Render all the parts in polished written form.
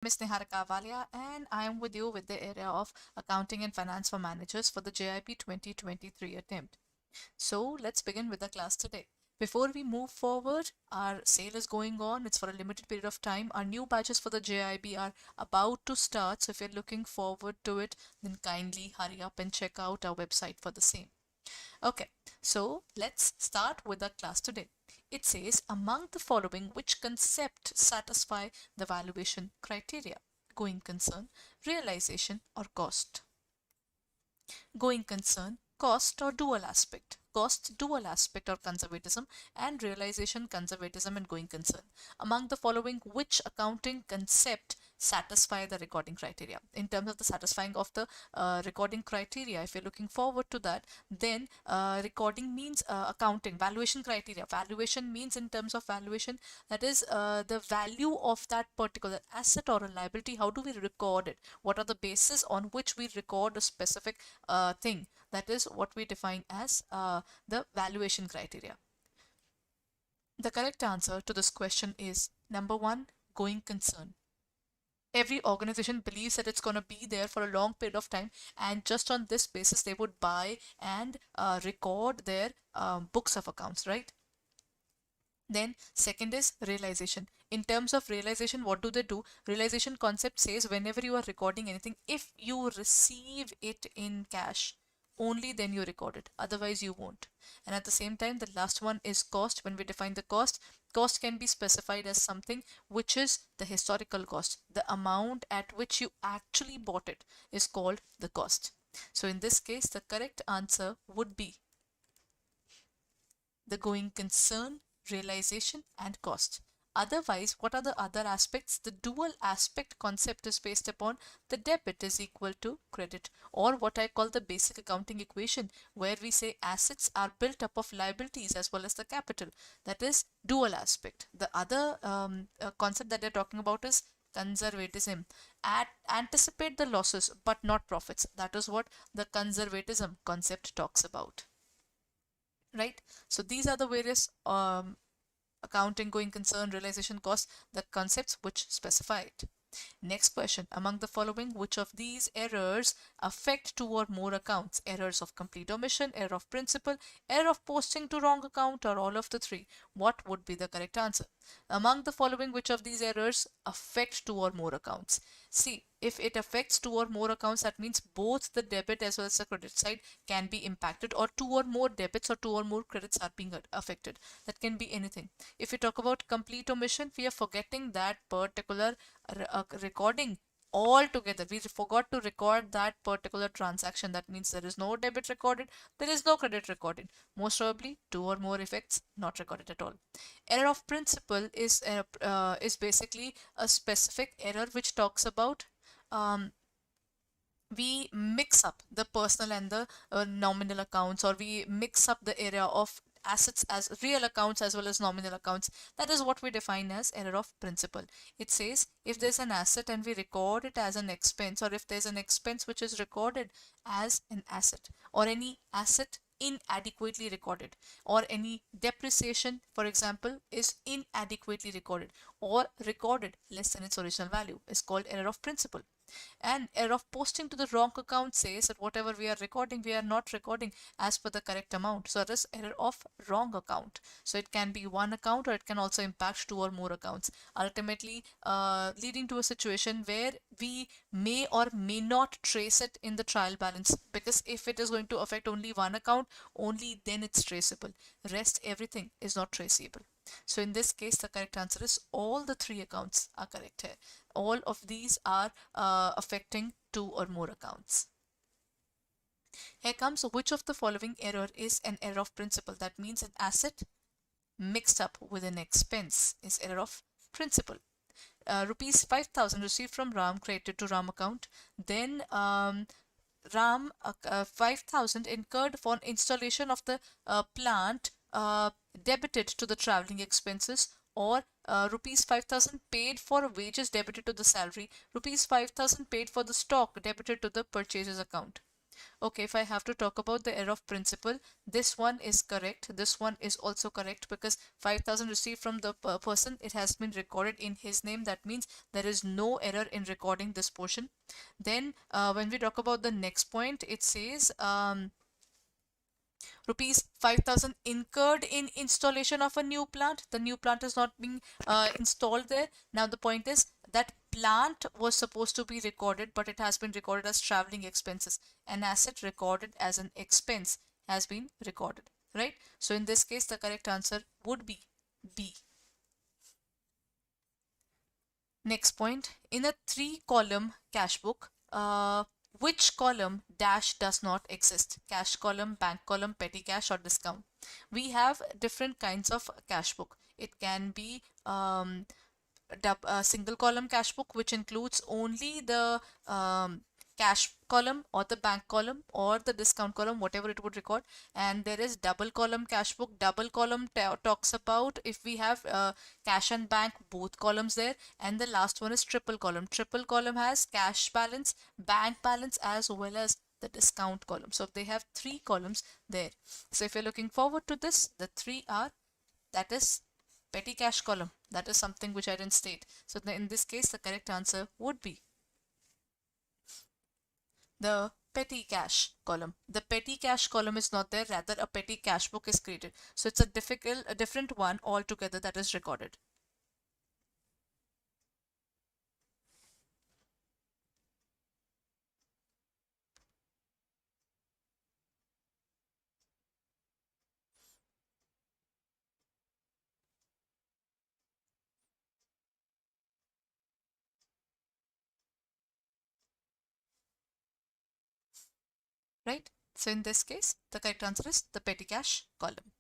Ms. Niharika Avalia, and I am with you with the area of Accounting and Finance for Managers for the JIP 2023 attempt. So let's begin with the class today. Before we move forward, our sale is going on. It's for a limited period of time. Our new batches for the JIB are about to start. So if you're looking forward to it, then kindly hurry up and check out our website for the same. Okay, so let's start with our class today. It says, among the following, which concept satisfy the valuation criteria? Going concern, realization, or cost? Going concern, cost or dual aspect? Cost, dual aspect or conservatism, and realization, conservatism, and going concern. Among the following, which accounting concept satisfy the recording criteria? In terms of the satisfying of the recording criteria, if you're looking forward to that, then recording means accounting, valuation criteria. Valuation means, in terms of valuation, that is the value of that particular asset or a liability. How do we record it? What are the bases on which we record a specific thing? That is what we define as the valuation criteria. The correct answer to this question is number one, going concern. Every organization believes that it's going to be there for a long period of time, and just on this basis they would buy and record their books of accounts, right? Then second is realization. In terms of realization, what do they do? Realization concept says whenever you are recording anything, if you receive it in cash, only then you record it, otherwise you won't. And at the same time, the last one is cost. When we define the cost, cost can be specified as something which is the historical cost. The amount at which you actually bought it is called the cost. So in this case, the correct answer would be the going concern, realization, and cost. Otherwise, what are the other aspects? The dual aspect concept is based upon the debit is equal to credit, or what I call the basic accounting equation, where we say assets are built up of liabilities as well as the capital. That is dual aspect. The other concept that they're talking about is conservatism. Anticipate the losses but not profits. That is what the conservatism concept talks about, right? So these are the various accounting, going concern, realization, cost, the concepts which specify it. Next question, among the following, which of these errors affect two or more accounts? Errors of complete omission, error of principal, error of posting to wrong account, or all of the three? What would be the correct answer? Among the following, which of these errors affect two or more accounts? See, if it affects two or more accounts, that means both the debit as well as the credit side can be impacted, or two or more debits or two or more credits are being affected. That can be anything. If we talk about complete omission, we are forgetting that particular recording altogether. We forgot to record that particular transaction. That means there is no debit recorded, there is no credit recorded. Most probably two or more effects not recorded at all. Error of principle is basically a specific error which talks about we mix up the personal and the nominal accounts, or we mix up the area of assets as real accounts as well as nominal accounts. That is what we define as error of principle. It says if there's an asset and we record it as an expense, or if there's an expense which is recorded as an asset, or any asset inadequately recorded, or any depreciation, for example, is inadequately recorded or recorded less than its original value, is called error of principle. And error of posting to the wrong account says that whatever we are recording, we are not recording as per the correct amount. So it is error of wrong account. So it can be one account, or it can also impact two or more accounts, ultimately leading to a situation where we may or may not trace it in the trial balance, because if it is going to affect only one account, only then it's traceable. Rest everything is not traceable. So in this case, the correct answer is all the three accounts are correct here. All of these are affecting two or more accounts. Here comes which of the following error is an error of principle. That means an asset mixed up with an expense is error of principle. Rupees 5,000 received from Ram credited to Ram account. Then Ram 5,000 incurred for installation of the plant debited to the traveling expenses, or rupees 5,000 paid for wages debited to the salary, rupees 5,000 paid for the stock debited to the purchases account. Okay, if I have to talk about the error of principle, this one is correct. This one is also correct because 5,000 received from the person, it has been recorded in his name. That means there is no error in recording this portion. Then when we talk about the next point, it says rupees 5,000 incurred in installation of a new plant. The new plant is not being installed there. Now the point is that plant was supposed to be recorded, but it has been recorded as traveling expenses. An asset recorded as an expense has been recorded, right? So in this case, the correct answer would be B. Next point, in a 3-column cash book, which column dash does not exist? Cash column, bank column, petty cash, or discount? We have different kinds of cash book. It can be a single column cash book, which includes only the cash column or the bank column or the discount column, whatever it would record. And there is double column cash book. Double column talks about if we have cash and bank, both columns there. And the last one is triple column. Triple column has cash balance, bank balance, as well as the discount column. So they have 3 columns there. So if you're looking forward to this, the 3 are, that is petty cash column. That is something which I didn't state. So in this case, the correct answer would be the petty cash column. The petty cash column is not there, rather a petty cash book is created. So it's a different one altogether that is recorded. Right? So in this case, the correct answer is the petty cash column.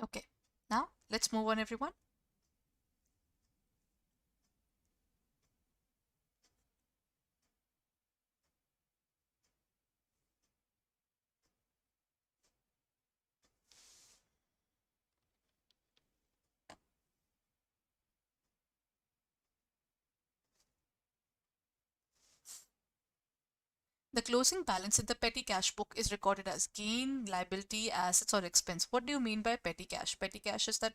Okay, now let's move on, everyone. The closing balance in the petty cash book is recorded as gain, liability, assets, or expense. What do you mean by petty cash? Petty cash is that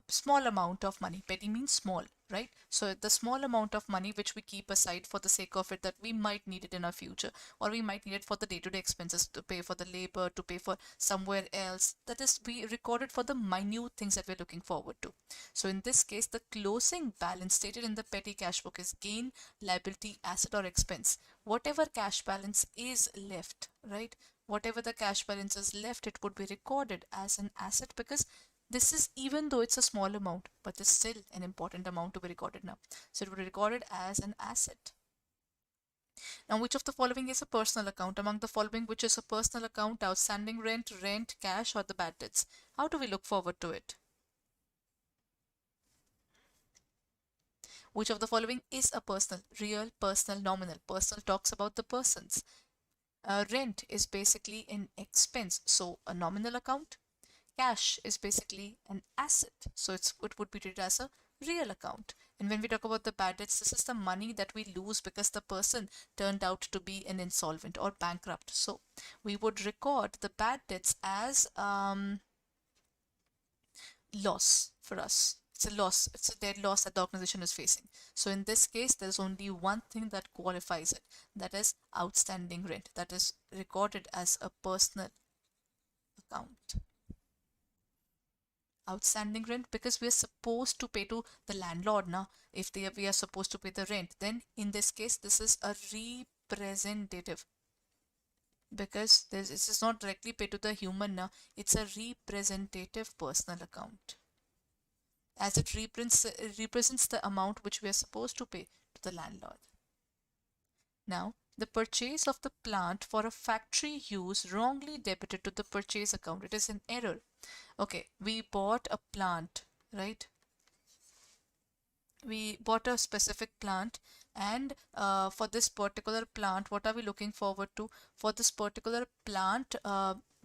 small amount of money. Petty means small, right? So the small amount of money which we keep aside for the sake of it, that we might need it in our future, or we might need it for the day-to-day expenses, to pay for the labor, to pay for somewhere else. That is, we recorded for the minute things that we're looking forward to. So in this case, the closing balance stated in the petty cash book is gain, liability, asset, or expense. Whatever cash balance is left, right? Whatever the cash balance is left, it would be recorded as an asset, because this is, even though it's a small amount, but it's still an important amount to be recorded now. So it would be recorded as an asset. Now, which of the following is a personal account? Among the following, which is a personal account? Outstanding rent, cash, or the bad debts? How do we look forward to it? Which of the following is a personal? Real, personal, nominal. Personal talks about the persons. Rent is basically an expense, so a nominal account. Cash is basically an asset, so it would be treated as a real account. And when we talk about the bad debts, this is the money that we lose because the person turned out to be an insolvent or bankrupt. So we would record the bad debts as loss for us. It's a loss. It's a dead loss that the organization is facing. So in this case, there's only one thing that qualifies it. That is outstanding rent. That is recorded as a personal account. outstanding rent because we are supposed to pay to the landlord now. If we are supposed to pay the rent, then in this case this is a representative, because this is not directly paid to the human now, it's a representative personal account, as it represents the amount which we are supposed to pay to the landlord. Now, the purchase of the plant for a factory use wrongly debited to the purchase account. It is an error. Okay, we bought a plant, right? We bought a specific plant, and for this particular plant, what are we looking forward to? For this particular plant,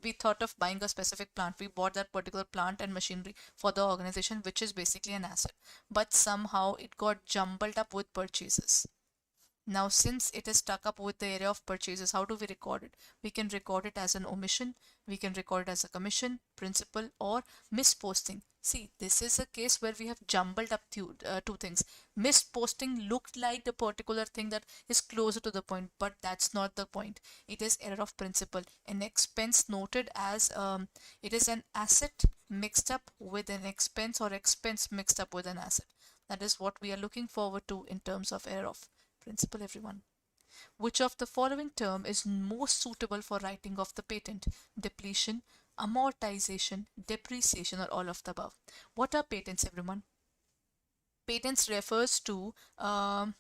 we thought of buying a specific plant. We bought that particular plant and machinery for the organization, which is basically an asset. But somehow it got jumbled up with purchases. Now, since it is stuck up with the area of purchases, how do we record it? We can record it as an omission, we can record it as a commission, principal, or misposting. See, this is a case where we have jumbled up two things. Misposting looked like the particular thing that is closer to the point, but that's not the point. It is error of principle. An expense noted as it is an asset mixed up with an expense, or expense mixed up with an asset. That is what we are looking forward to in terms of error of principle, everyone. Which of the following term is most suitable for writing of the patent? Depletion, amortization, depreciation, or all of the above? What are patents, everyone? Patents refers to an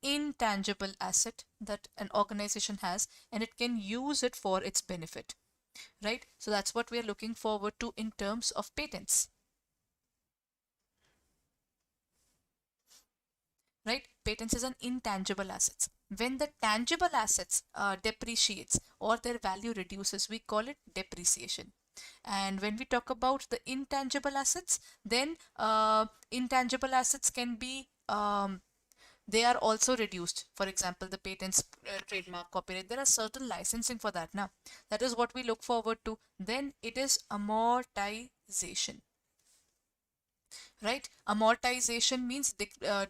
intangible asset that an organization has, and it can use it for its benefit, right? So that's what we are looking forward to in terms of patents. Right? Patents is an intangible assets. When the tangible assets depreciates or their value reduces, we call it depreciation. And when we talk about the intangible assets, then intangible assets can be they are also reduced. For example, the patents, trademark, copyright, there are certain licensing for that now. That is what we look forward to. Then it is amortization. Right? Amortization means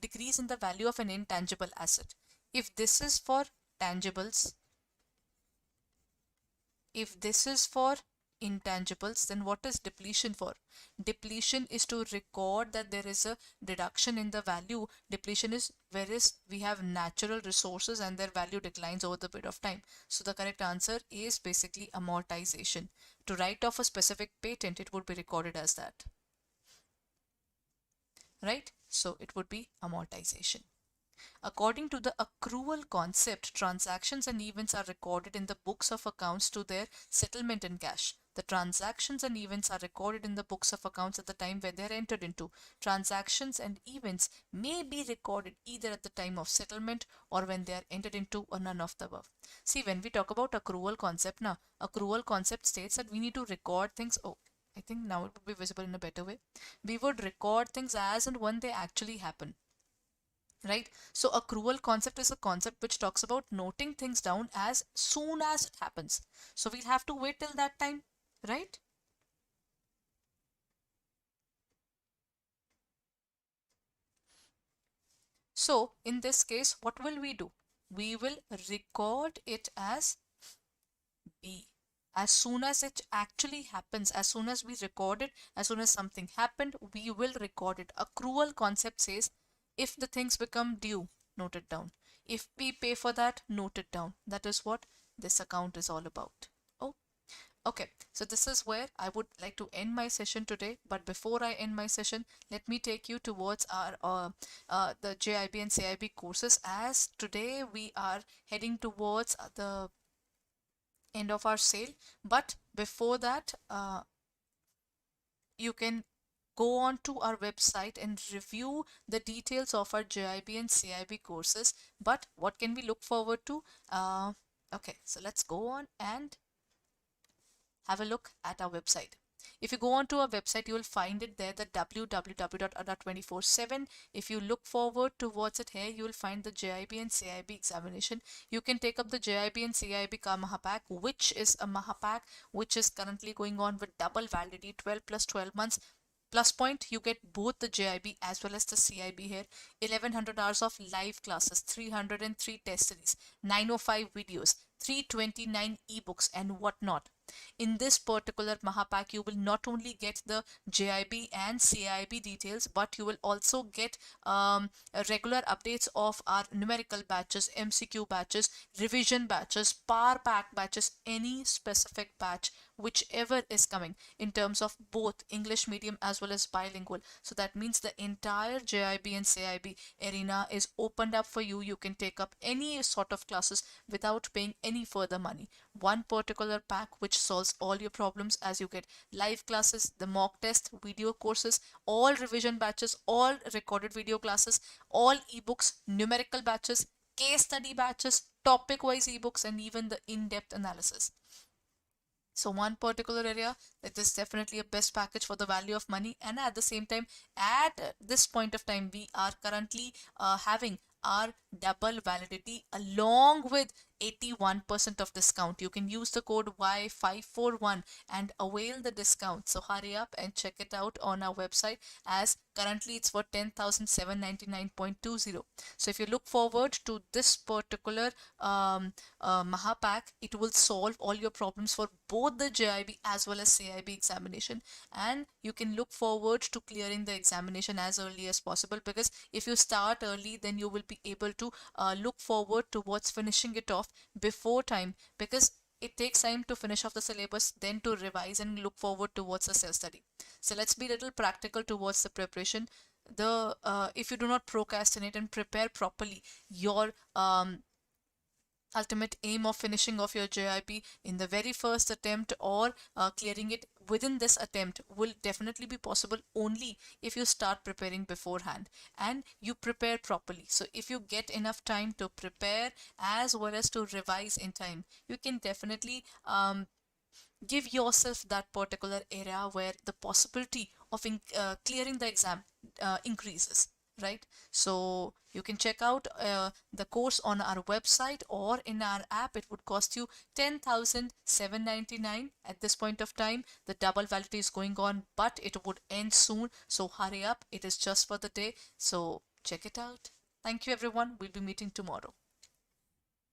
decrease in the value of an intangible asset. If this is for tangibles, if this is for intangibles, then what is depletion for? Depletion is to record that there is a reduction in the value. Depletion is whereas we have natural resources and their value declines over the period of time. So the correct answer is basically amortization. To write off a specific patent, it would be recorded as that. Right? So it would be amortization. According to the accrual concept, transactions and events are recorded in the books of accounts to their settlement in cash. The transactions and events are recorded in the books of accounts at the time when they are entered into. Transactions and events may be recorded either at the time of settlement or when they are entered into, or none of the above. See, when we talk about accrual concept now, accrual concept states that we need to record things. Oh, I think now it would be visible in a better way. We would record things as and when they actually happen. Right? So accrual concept is a concept which talks about noting things down as soon as it happens. So we'll have to wait till that time, right? So in this case, what will we do? We will record it as B. As soon as it actually happens, as soon as we record it, as soon as something happened, we will record it. Accrual concept says if the things become due, note it down. If we pay for that, note it down. That is what this account is all about. Oh, okay. So this is where I would like to end my session today. But before I end my session, let me take you towards our the JAIIB and CAIIB courses, as today we are heading towards the end of our sale. But before that, you can go on to our website and review the details of our JAIIB and CAIIB courses. But what can we look forward to? Okay, so let's go on and have a look at our website. If you go on to our website, you will find it there, the www.adda247. If you look forward towards it here, you will find the JAIIB and CAIIB examination. You can take up the JAIIB and CAIIB Ka Mahapack, which is a Mahapack which is currently going on with double validity, 12 plus 12 months. Plus point, you get both the JAIIB as well as the CAIIB here. 1100 hours of live classes, 303 test series, 905 videos, 329 ebooks and whatnot. In this particular Mahapack, you will not only get the JIB and CAIB details, but you will also get regular updates of our numerical batches, MCQ batches, revision batches, power pack batches, any specific batch, whichever is coming in terms of both English medium as well as bilingual. So that means the entire JIB and CIB arena is opened up for you. You can take up any sort of classes without paying any further money. One particular pack which solves all your problems, as you get live classes, the mock test, video courses, all revision batches, all recorded video classes, all ebooks, numerical batches, case study batches, topic wise ebooks, and even the in-depth analysis. So one particular area that is definitely a best package for the value of money. And at the same time, at this point of time, we are currently having our double validity along with 81% of discount. You can use the code Y541 and avail the discount. So hurry up and check it out on our website, as currently it's for 10,799.20. So if you look forward to this particular Mahapack, it will solve all your problems for both the JIB as well as CIB examination, and you can look forward to clearing the examination as early as possible, because if you start early, then you will be able to look forward towards finishing it off before time, because it takes time to finish off the syllabus, then to revise and look forward towards the self-study. So let's be a little practical towards the preparation. If you do not procrastinate and prepare properly, your ultimate aim of finishing off your JIP in the very first attempt, or clearing it within this attempt, will definitely be possible only if you start preparing beforehand and you prepare properly. So if you get enough time to prepare as well as to revise in time, you can definitely give yourself that particular area where the possibility of clearing the exam increases, right? So you can check out the course on our website or in our app. It would cost you 10,799 at this point of time. The double validity is going on, but it would end soon, so hurry up. It is just for the day, so check it out. Thank you everyone. We'll be meeting tomorrow.